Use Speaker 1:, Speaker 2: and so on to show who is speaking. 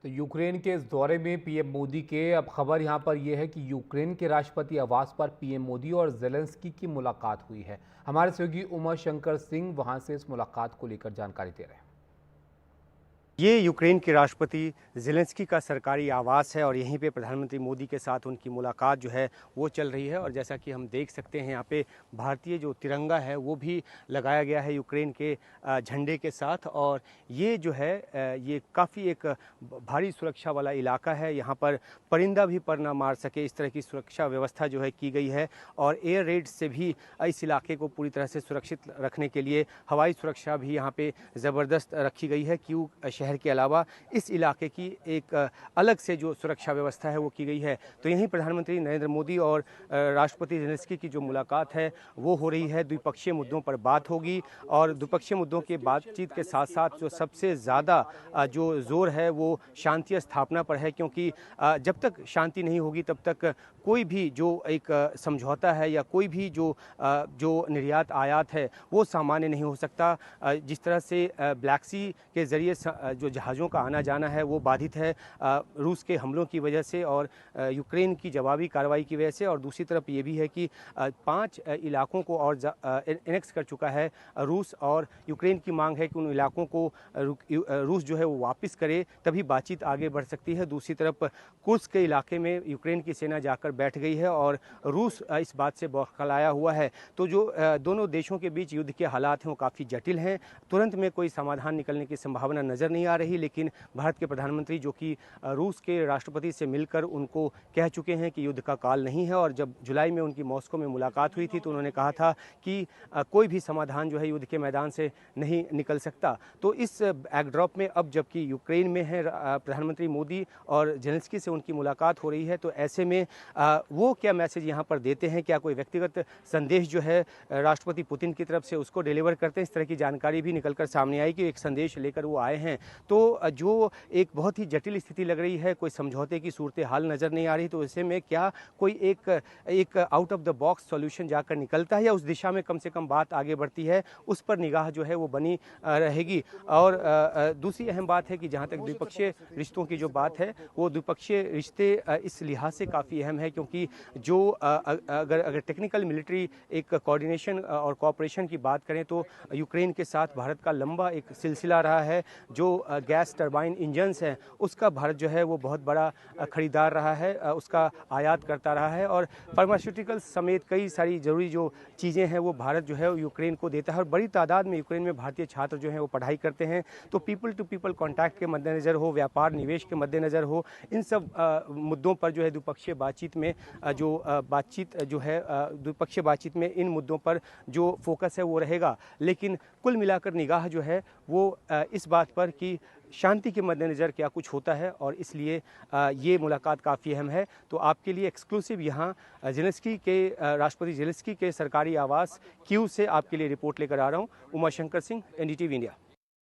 Speaker 1: तो यूक्रेन के इस दौरे में पीएम मोदी के अब खबर यहां पर यह है कि यूक्रेन के राष्ट्रपति आवास पर पीएम मोदी और जेलेंस्की की मुलाकात हुई है। हमारे सहयोगी उमा शंकर सिंह वहां से इस मुलाकात को लेकर जानकारी दे रहे हैं।
Speaker 2: ये यूक्रेन के राष्ट्रपति ज़ेलेंस्की का सरकारी आवास है और यहीं पे प्रधानमंत्री मोदी के साथ उनकी मुलाकात जो है वो चल रही है। और जैसा कि हम देख सकते हैं यहाँ पे भारतीय जो तिरंगा है वो भी लगाया गया है यूक्रेन के झंडे के साथ। और ये जो है ये काफ़ी एक भारी सुरक्षा वाला इलाका है। यहाँ पर परिंदा भी पर ना मार सके इस तरह की सुरक्षा व्यवस्था जो है की गई है। और एयर रेड से भी इस इलाके को पूरी तरह से सुरक्षित रखने के लिए हवाई सुरक्षा भी यहाँ पे ज़बरदस्त रखी गई है। क्यों शहर के अलावा इस इलाके की एक अलग से जो सुरक्षा व्यवस्था है वो की गई है। तो यहीं प्रधानमंत्री नरेंद्र मोदी और राष्ट्रपति ज़ेलेंस्की की जो मुलाकात है वो हो रही है। द्विपक्षीय मुद्दों पर बात होगी और द्विपक्षीय मुद्दों के बातचीत के साथ साथ जो सबसे ज़्यादा जो जोर है वो शांति स्थापना पर है। क्योंकि जब तक शांति नहीं होगी तब तक कोई भी जो एक समझौता है या कोई भी जो निर्यात आयात है वो सामान्य नहीं हो सकता। जिस तरह से ब्लैक सी के ज़रिए जो जहाज़ों का आना जाना है वो बाधित है रूस के हमलों की वजह से और यूक्रेन की जवाबी कार्रवाई की वजह से। और दूसरी तरफ ये भी है कि 5 इलाकों को और एनेक्स कर चुका है रूस। और यूक्रेन की मांग है कि उन इलाकों को रूस जो है वो वापस करे, तभी बातचीत आगे बढ़ सकती है। दूसरी तरफ कुर्स्क के इलाके में यूक्रेन की सेना जाकर बैठ गई है और रूस इस बात से बौखलाया हुआ है। तो जो दोनों देशों के बीच युद्ध के हालात हैं वो काफ़ी जटिल हैं। तुरंत में कोई समाधान निकलने की संभावना नज़र नहीं आ रही। लेकिन भारत के प्रधानमंत्री जो कि रूस के राष्ट्रपति से मिलकर उनको कह चुके हैं कि युद्ध का काल नहीं है। और जब जुलाई में उनकी मॉस्को में मुलाकात हुई थी तो उन्होंने कहा था कि कोई भी समाधान जो है युद्ध के मैदान से नहीं निकल सकता। तो इस बैकड्रॉप में अब जबकि यूक्रेन में है प्रधानमंत्री मोदी और ज़ेलेंस्की से उनकी मुलाकात हो रही है, तो ऐसे में वो क्या मैसेज यहाँ पर देते हैं, क्या कोई व्यक्तिगत संदेश जो है राष्ट्रपति पुतिन की तरफ से उसको डिलीवर करते हैं। इस तरह की जानकारी भी निकल कर सामने आई कि एक संदेश लेकर वो आए हैं। तो जो एक बहुत ही जटिल स्थिति लग रही है, कोई समझौते की सूरत हाल नज़र नहीं आ रही। तो ऐसे में क्या कोई एक out of the box solution जाकर निकलता है या उस दिशा में कम से कम बात आगे बढ़ती है, उस पर निगाह जो है वो बनी रहेगी। और दूसरी अहम बात है कि जहाँ तक द्विपक्षीय रिश्तों की जो बात है वो द्विपक्षीय रिश्ते इस लिहाज से काफ़ी अहम है क्योंकि जो अगर टेक्निकल मिलिट्री एक कोऑर्डिनेशन और कोऑपरेशन की बात करें तो यूक्रेन के साथ भारत का लंबा एक सिलसिला रहा है। जो गैस टरबाइन इंजन्स हैं उसका भारत जो है वो बहुत बड़ा खरीदार रहा है, उसका आयात करता रहा है। और फार्मास्यूटिकल्स समेत कई सारी ज़रूरी जो चीज़ें हैं वो भारत जो है यूक्रेन को देता है। और बड़ी तादाद में यूक्रेन में भारतीय छात्र जो हैं वो पढ़ाई करते हैं। तो पीपल टू पीपल कॉन्टैक्ट के मद्देनज़र हो, व्यापार निवेश के मद्देनज़र हो, इन सब मुद्दों पर जो है द्विपक्षीय बातचीत में द्विपक्षीय बातचीत में इन मुद्दों पर जो फोकस है वो रहेगा। लेकिन कुल मिलाकर निगाह जो है वो इस बात पर कि शांति के मद्देनज़र क्या कुछ होता है और इसलिए ये मुलाकात काफ़ी अहम है। तो आपके लिए एक्सक्लूसिव यहाँ राष्ट्रपति ज़ेलेंस्की के सरकारी आवास कीव से आपके लिए रिपोर्ट लेकर आ रहा हूँ। Uma Shankar Singh, NDTV India.